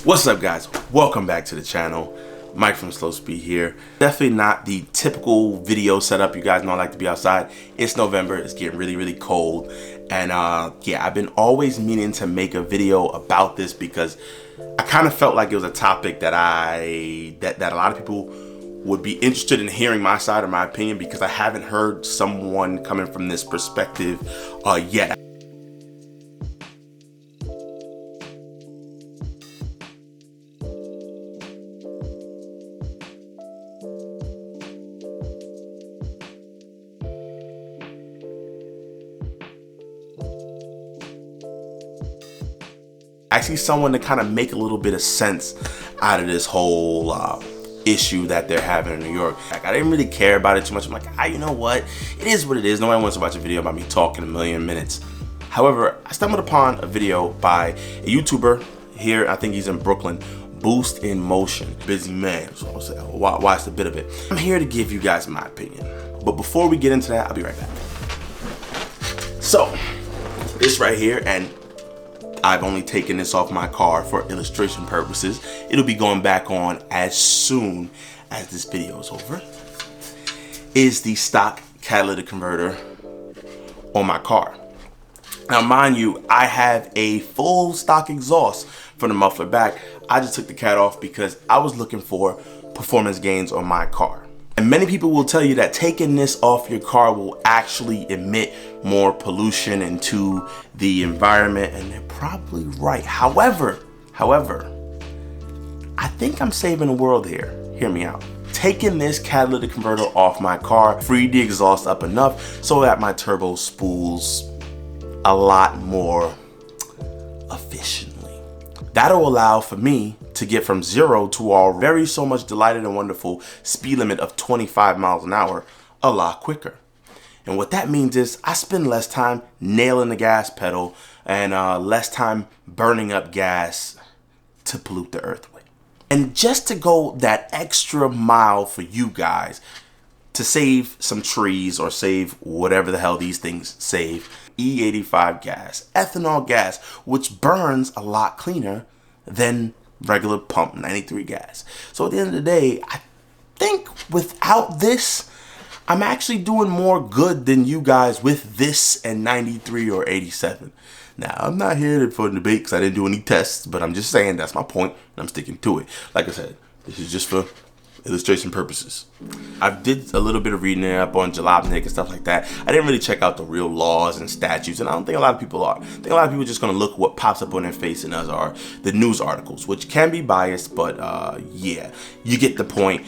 What's up, guys? Welcome back to the channel. Mike from Slow Speed here. Definitely not the typical video setup. You guys know I like to be outside. It's November. It's getting really cold. And yeah, I've been always meaning to make a video about this because I kind of felt like it was a topic that that a lot of people would be interested in hearing my side or my opinion, because I haven't heard someone coming from this perspective yet. I see someone to kind of make a little bit of sense out of this whole issue that they're having in New York. Like, I didn't really care about it too much. I'm like, you know what? It is what it is. Nobody wants to watch a video about me talking a million minutes. However, I stumbled upon a video by a YouTuber here. I think he's in Brooklyn. Boost in Motion. Busy man. So I'll say, watch a bit of it. I'm here to give you guys my opinion. But before we get into that, I'll be right back. So, this right here, and I've only taken this off my car for illustration purposes. It'll be going back on as soon as this video is over. Is the stock catalytic converter on my car. Now, mind you, I have a full stock exhaust for the muffler back. I just took the cat off because I was looking for performance gains on my car. And many people will tell you that taking this off your car will actually emit more pollution into the environment, and they're probably right. However, I think I'm saving the world here. Hear me out. Taking this catalytic converter off my car freed the exhaust up enough so that my turbo spools a lot more efficiently. That'll allow for me to get from 0 to our very so much delighted and wonderful speed limit of 25 miles an hour a lot quicker. And what that means is I spend less time nailing the gas pedal and less time burning up gas to pollute the earth with. And just to go that extra mile for you guys to save some trees or save whatever the hell these things save, E85 gas, ethanol gas, which burns a lot cleaner than regular pump 93 gas. So at the end of the day, I think without this, I'm actually doing more good than you guys with this and 93 or 87. Now, I'm not here for a debate because I didn't do any tests, but I'm just saying that's my point, and I'm sticking to it. Like I said, this is just for illustration purposes. I did a little bit of reading up on Jalopnik and stuff like that. I didn't really check out the real laws and statutes, and I don't think a lot of people are. I think a lot of people are just going to look what pops up on their face, and those are the news articles, which can be biased, but yeah, you get the point.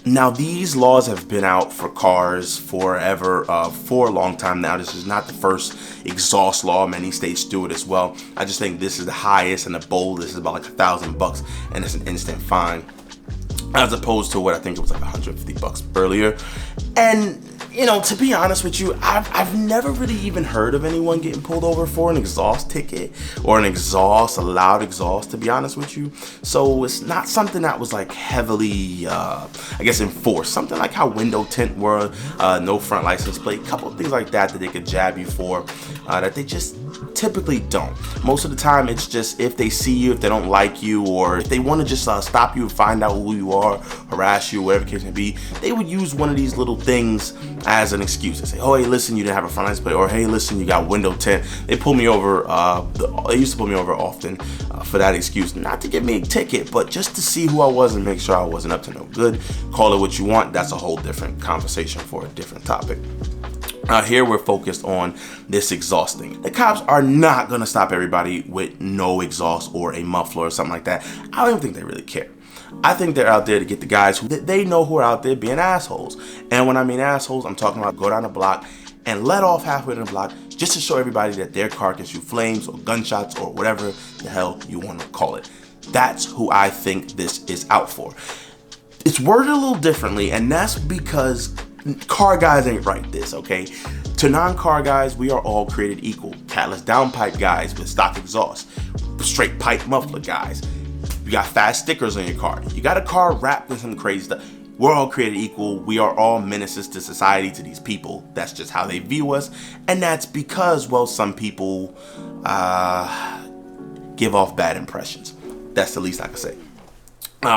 Now, these laws have been out for cars forever, for a long time now. This is not the first exhaust law. Many states do it as well. I just think this is the highest and the boldest. It's about like $1,000, and it's an instant fine, as opposed to what I think it was like $150 earlier. And you know, to be honest with you, I've never really even heard of anyone getting pulled over for an exhaust ticket or a loud exhaust, to be honest with you. So it's not something that was like heavily, I guess, enforced. Something like how window tint were, no front license plate, a couple of things like that they could jab you for, that they just typically don't. Most of the time, it's just if they see you, if they don't like you, or if they want to just stop you and find out who you are, harass you, whatever the case may be, they would use one of these little things as an excuse. They say, oh, hey, listen, you didn't have a front license plate, or hey, listen, you got window tint. They pull me over, they used to pull me over often for that excuse. Not to give me a ticket, but just to see who I was and make sure I wasn't up to no good. Call it what you want. That's a whole different conversation for a different topic. Here we're focused on this exhaust thing. The cops are not gonna stop everybody with no exhaust or a muffler or something like that. I don't even think they really care. I think they're out there to get the guys who they know who are out there being assholes. And when I mean assholes, I'm talking about go down the block and let off halfway down the block just to show everybody that their car can shoot flames or gunshots or whatever the hell you want to call it. That's who I think this is out for. It's worded a little differently, and that's because car guys ain't write this, okay? To non-car guys, we are all created equal. Catalyst downpipe guys with stock exhaust, straight pipe muffler guys. You got fast stickers on your car. You got a car wrapped in some crazy stuff. We're all created equal. We are all menaces to society, to these people. That's just how they view us. And that's because, well, some people give off bad impressions. That's the least I can say.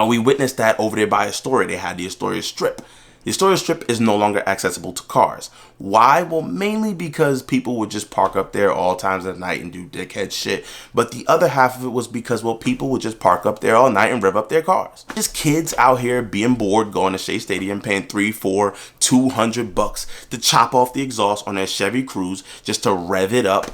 We witnessed that over there by Astoria. They had the Astoria Strip. The Astoria Strip is no longer accessible to cars. Why? Well, mainly because people would just park up there all times of the night and do dickhead shit. But the other half of it was because, well, people would just park up there all night and rev up their cars. Just kids out here being bored, going to Shea Stadium, paying $300, $400, $200 to chop off the exhaust on their Chevy Cruze just to rev it up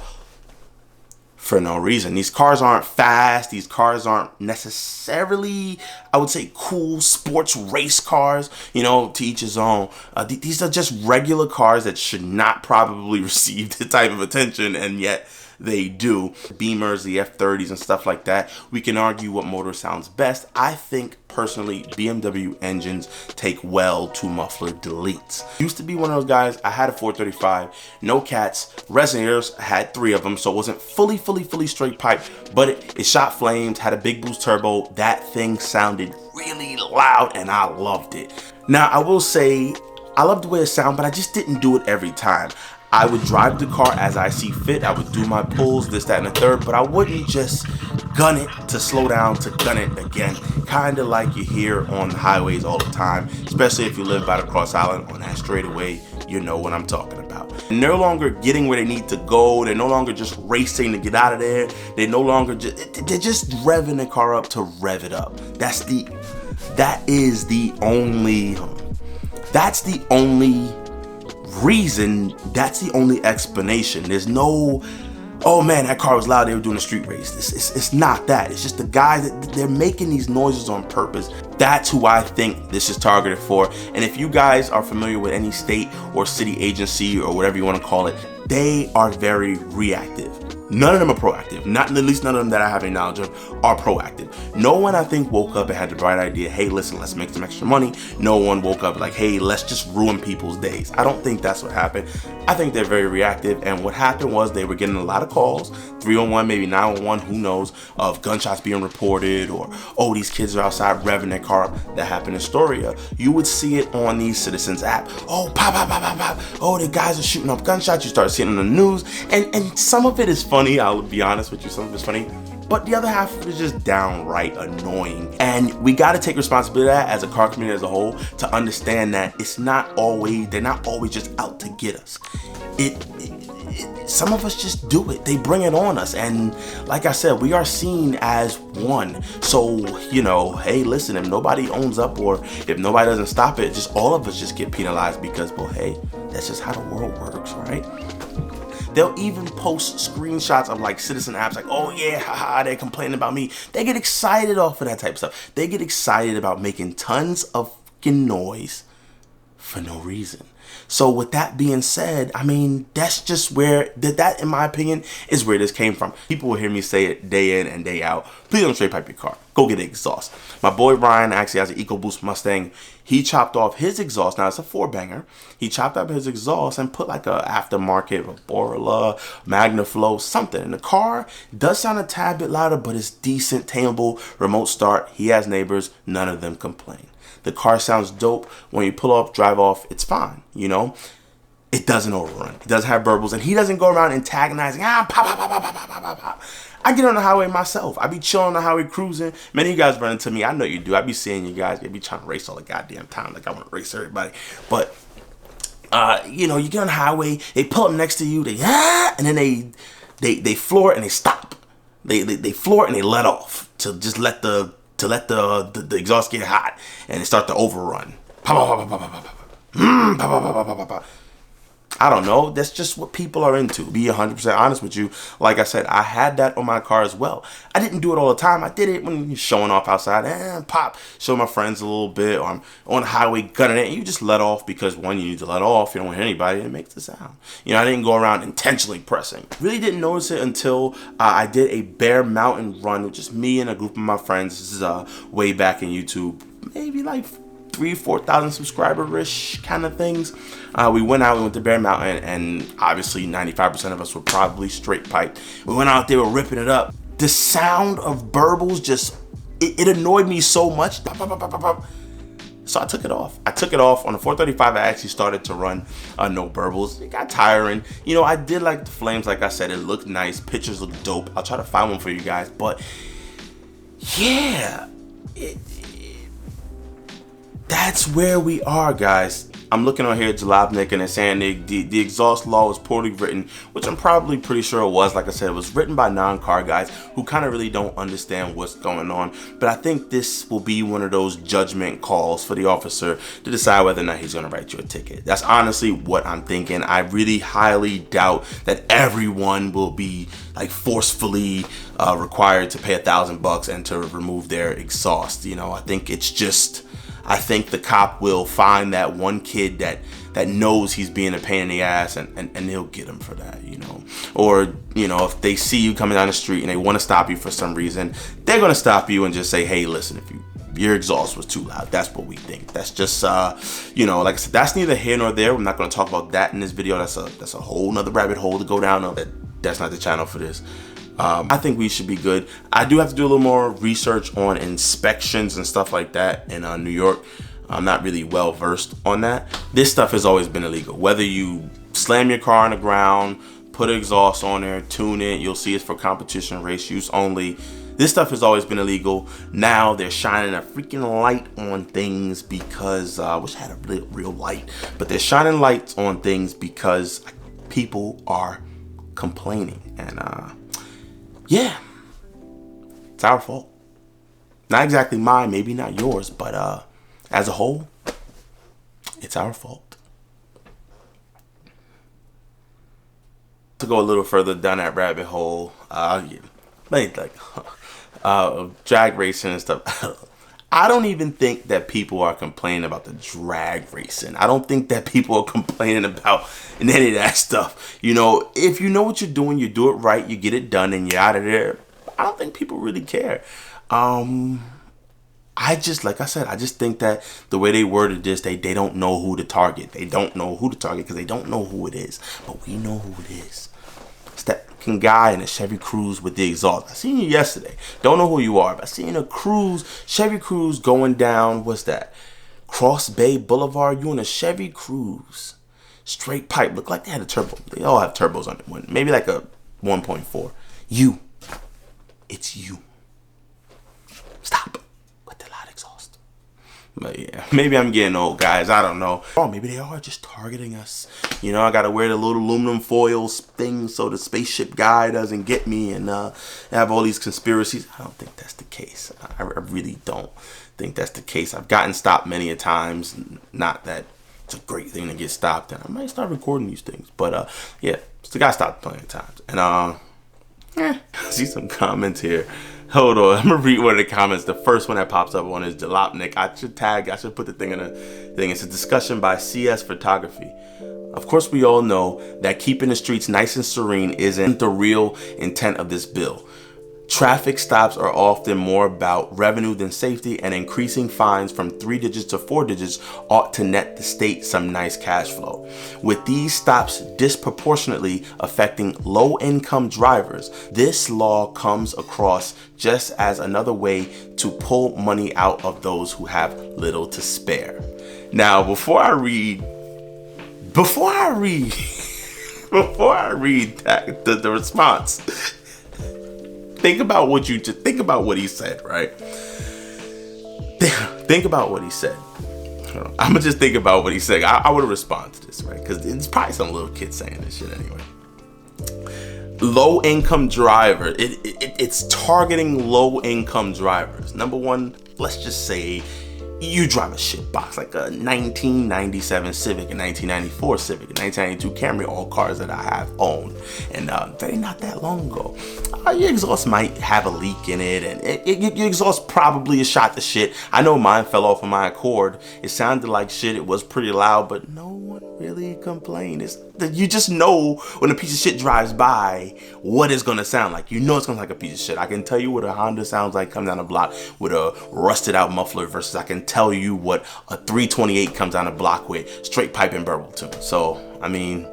for no reason. These cars aren't fast. These cars aren't necessarily, I would say, cool sports race cars, you know, to each his own. These are just regular cars that should not probably receive the type of attention, and yet they do. Beamers, the F30s and stuff like that. We can argue what motor sounds best. I think personally BMW engines take well to muffler deletes. Used to be one of those guys. I had a 435, no cats, resonators, I had 3 of them, so it wasn't fully straight pipe, but it shot flames, had a big boost turbo. That thing sounded really loud and I loved it. Now I will say I loved the way it sounded, but I just didn't do it every time. I would drive the car as I see fit. I would do my pulls, this, that, and the third, but I wouldn't just gun it to slow down to gun it again. Kind of like you hear on the highways all the time, especially if you live by the Cross Island on that straightaway. You know what I'm talking about. And they're no longer getting where they need to go. They're no longer just racing to get out of there. They're no longer they're just revving the car up to rev it up. That's the only reason, that's the only explanation. There's no, oh man, that car was loud, they were doing a street race. It's not that. It's just the guys that they're making these noises on purpose. That's who I think this is targeted for. And if you guys are familiar with any state or city agency or whatever you want to call it, they are very reactive. None of them are proactive. Not, at least none of them that I have any knowledge of are proactive. No one, I think, woke up and had the bright idea, hey, listen, let's make some extra money. No one woke up like, hey, let's just ruin people's days. I don't think that's what happened. I think they're very reactive, and what happened was they were getting a lot of calls, 311, maybe 911, who knows, of gunshots being reported, or, oh, these kids are outside revving their car up. That happened in Astoria. You would see it on these Citizens app. Oh, pop, pop, pop, pop, pop. Oh, the guys are shooting up gunshots. You start seeing it on the news, and some of it is funny. I'll be honest with you, some of it's funny, but the other half is just downright annoying. And we got to take responsibility of that as a car community as a whole, to understand that they're not always just out to get us. Some of us just do it. They bring it on us, and like I said, we are seen as one. So, you know, hey, listen, if nobody owns up, or if nobody doesn't stop it, just all of us just get penalized because, well, hey, that's just how the world works, right? They'll even post screenshots of like citizen apps like, oh yeah, haha, they're complaining about me. They get excited off of that type of stuff. They get excited about making tons of fucking noise for no reason. So with that being said, I mean, that's just where, that in my opinion, is where this came from. People will hear me say it day in and day out. Please don't straight pipe your car. Go get an exhaust. My boy Ryan actually has an EcoBoost Mustang. He chopped off his exhaust. Now it's a 4-banger. He chopped up his exhaust and put like a aftermarket, a Borla, MagnaFlow, something. And the car does sound a tad bit louder, but it's decent, tameable, remote start. He has neighbors. None of them complain. The car sounds dope. When you pull off, drive off, it's fine, you know? It doesn't overrun. It doesn't have burbles, and he doesn't go around antagonizing, pop, pop, pop, pop, pop, pop, pop, pop. I get on the highway myself. I be chilling on the highway cruising. Many of you guys run into me. I know you do. I be seeing you guys. You be trying to race all the goddamn time. Like I want to race everybody. But, you know, you get on the highway, they pull up next to you, and then they floor it and they stop. They floor it and they let off to just let the exhaust get hot and it start to overrun. I don't know. That's just what people are into. Be 100% honest with you. Like I said, I had that on my car as well. I didn't do it all the time. I did it when you're showing off outside. Pop, show my friends a little bit. Or I'm on the highway gunning it. And you just let off because, one, you need to let off. You don't want anybody. And it makes the sound. You know, I didn't go around intentionally pressing. Really didn't notice it until I did a Bear Mountain run with just me and a group of my friends. This is way back in YouTube. Maybe like 3,000-4,000 subscriber-ish kind of things. We went to Bear Mountain, and obviously 95% of us were probably straight piped. We went out there, we were ripping it up. The sound of burbles just, it annoyed me so much. So I took it off. On the 435, I actually started to run no burbles. It got tiring. You know, I did like the flames, like I said, it looked nice. Pictures look dope. I'll try to find one for you guys, but yeah, that's where we are, guys. I'm looking on here at Jalopnik, and it's saying the exhaust law was poorly written, which I'm probably pretty sure it was. Like I said, it was written by non-car guys who kind of really don't understand what's going on. But I think this will be one of those judgment calls for the officer to decide whether or not he's going to write you a ticket. That's honestly what I'm thinking. I really highly doubt that everyone will be like forcefully required to pay $1,000 and to remove their exhaust. You know, I think it's just, I think the cop will find that one kid that knows he's being a pain in the ass, and they'll get him for that, you know. Or, you know, if they see you coming down the street and they want to stop you for some reason, they're going to stop you and just say, hey, listen, if your exhaust was too loud, that's what we think. That's just, you know, like I said, that's neither here nor there. I'm not going to talk about that in this video. That's a whole nother rabbit hole to go down. That's not the channel for this. I think we should be good. I do have to do a little more research on inspections and stuff like that in New York. I'm not really well versed on that. This stuff has always been illegal. Whether you slam your car on the ground, put an exhaust on there, tune it, you'll see it's for competition race use only. This stuff has always been illegal. Now they're shining a freaking light on things because, I wish I had a real light, but they're shining lights on things because people are complaining. And yeah, it's our fault. Not exactly mine, maybe not yours, but as a whole, it's our fault. To go a little further down that rabbit hole, drag racing and stuff. I don't even think that people are complaining about the drag racing. I don't think that people are complaining about any of that stuff. You know, if you know what you're doing, you do it right, you get it done, and you're out of there. I don't think people really care. I just, like I said, I just think that the way they worded this, they don't know who to target. They don't know who to target because they don't know who it is. But we know who it is. It's that guy in a Chevy Cruze with the exhaust. I seen you yesterday. Don't know who you are, but I seen a Chevy Cruze going down, what's that? Cross Bay Boulevard. You in a Chevy Cruze. Straight pipe. Look like they had a turbo. They all have turbos on it. Maybe like a 1.4. You. It's you. Stop with the loud exhaust. But yeah, maybe I'm getting old, guys. I don't know. Or maybe they are just targeting us. You know, I gotta wear the little aluminum foil thing so the spaceship guy doesn't get me, and have all these conspiracies. I don't think that's the case. I really don't think that's the case. I've gotten stopped many a times. Not that it's a great thing to get stopped, and I might start recording these things. But yeah, so got stopped plenty of times. And I see some comments here. Hold on, I'm gonna read one of the comments. The first one that pops up on is Jalopnik. I should put the thing in a thing. It's a discussion by CS Photography. Of course, we all know that keeping the streets nice and serene isn't the real intent of this bill. Traffic stops are often more about revenue than safety, and increasing fines from 3 digits to 4 digits ought to net the state some nice cash flow. With these stops disproportionately affecting low-income drivers, this law comes across just as another way to pull money out of those who have little to spare. Now, before I read the response, think about what he said, right? Think about what he said. I'm gonna just think about what he said. I would respond to this, right? Because it's probably some little kid saying this shit anyway. Low income driver. It's targeting low income drivers. Number one, let's just say you drive a shit box, like a 1997 Civic, a 1994 Civic, a 1992 Camry, all cars that I have owned, and they're not that long ago. Your exhaust might have a leak in it, and your exhaust probably is shot to shit. I know mine fell off of my Accord. It sounded like shit. It was pretty loud, but no one really complained. You just know when a piece of shit drives by what it's gonna sound like. You know it's gonna sound like a piece of shit. I can tell you what a Honda sounds like coming down the block with a rusted out muffler versus I can tell you what a 328 comes down the block with straight pipe and burble tune. So, I mean,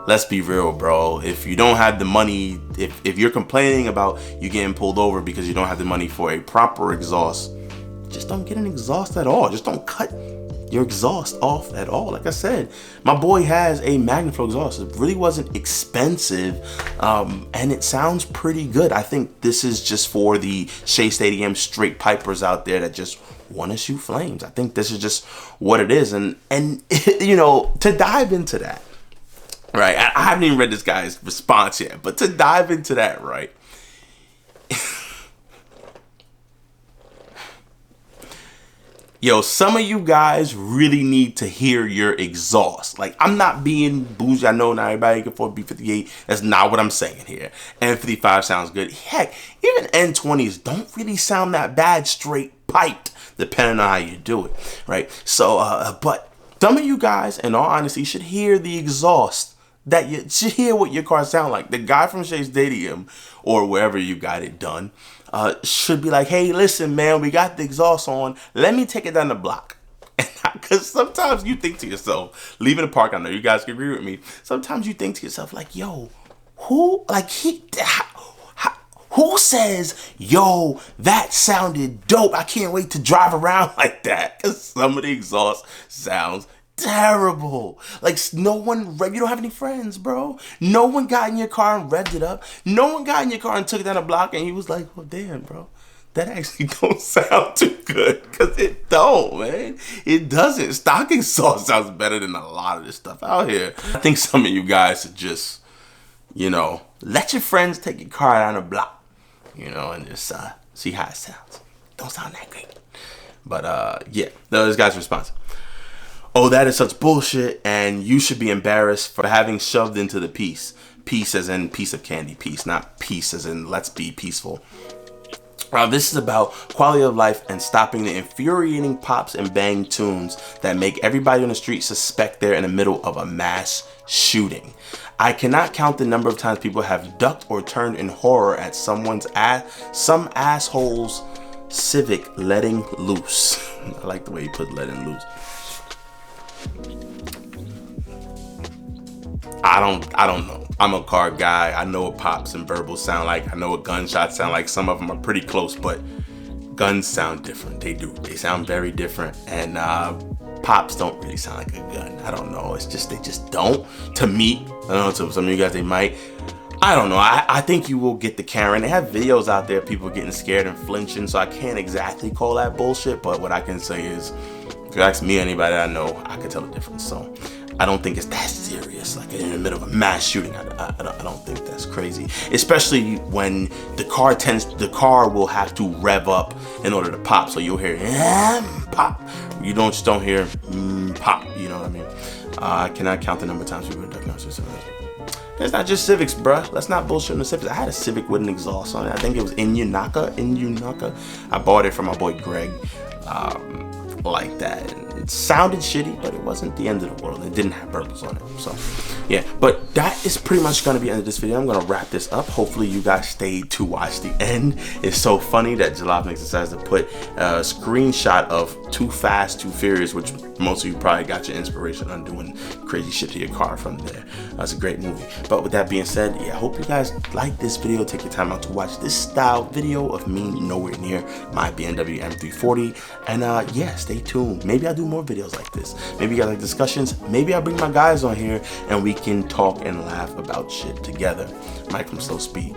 let's be real, bro. If you don't have the money, if you're complaining about you getting pulled over because you don't have the money for a proper exhaust, just don't get an exhaust at all. Just don't cut your exhaust off at all. Like I said, my boy has a Magnaflow exhaust. It really wasn't expensive, and it sounds pretty good. I think this is just for the Shea Stadium straight pipers out there that just want to shoot flames. I think this is just what it is. And you know, to dive into that, right? I haven't even read this guy's response yet, but to dive into that, right? Yo, some of you guys really need to hear your exhaust. Like, I'm not being bougie. I know not everybody can afford B58. That's not what I'm saying here. N55 sounds good. Heck, even N20s don't really sound that bad straight piped, depending on how you do it, right? So, but some of you guys, in all honesty, should hear the exhaust. That you should hear what your car sound like. The guy from Shea Stadium, or wherever you got it done, should be like, hey, listen, man, we got the exhaust on. Let me take it down the block. Because sometimes you think to yourself, leaving the park, I know you guys can agree with me. Sometimes you think to yourself, like, yo, who says, yo, that sounded dope. I can't wait to drive around like that. Because some of the exhaust sounds terrible. Like, no one, you don't have any friends, bro. No one got in your car and revved it up. No one got in your car and took it down a block and he was like, well, damn, bro, that actually don't sound too good. Because it don't, man. It doesn't. Stock exhaust sounds better than a lot of this stuff out here. I think some of you guys should just, you know, let your friends take your car down a block, you know, and just see how it sounds. Don't sound that great. But yeah, this guy's response. Oh, that is such bullshit, and you should be embarrassed for having shoved into the piece. Peace as in piece of candy. Peace, not peace as in let's be peaceful. This is about quality of life and stopping the infuriating pops and bang tunes that make everybody on the street suspect they're in the middle of a mass shooting. I cannot count the number of times people have ducked or turned in horror at some asshole's Civic letting loose. I like the way he put letting loose. I don't know. I'm a car guy. I know what pops and verbals sound like. I know what gunshots sound like. Some of them are pretty close, but guns sound different. They do. They sound very different. And pops don't really sound like a gun. I don't know. It's just, they just don't. To me, I don't know, to some of you guys, they might. I don't know. I think you will get the Karen. They have videos out there of people getting scared and flinching, so I can't exactly call that bullshit. But what I can say is, if you ask me, anybody I know, I can tell the difference. So I don't think it's that serious. Like in the middle of a mass shooting, I don't think that's crazy. Especially when the car will have to rev up in order to pop. So you'll hear pop. You just don't hear pop. You know what I mean? I cannot count the number of times we were ducking out. It's not just Civics, bruh. Let's not bullshit on the Civics. I had a Civic with an exhaust on it. I think it was Inunaka. I bought it from my boy Greg. Like that. It sounded shitty, but it wasn't the end of the world. It didn't have purpose on it. So yeah, but that is pretty much going to be the end of this video. I'm going to wrap this up. Hopefully you guys stayed to watch the end. It's so funny that Jalopnik decides to put a screenshot of Too Fast, Too Furious, which most of you probably got your inspiration on doing crazy shit to your car from there. That's a great movie. But with that being said, yeah, I hope you guys like this video. Take your time out to watch this style video of me nowhere near my BMW M340. And yeah, stay tuned. Maybe I'll do more videos like this. Maybe you guys like discussions. Maybe I'll bring my guys on here and we can talk and laugh about shit together. Mike from Slow Speed.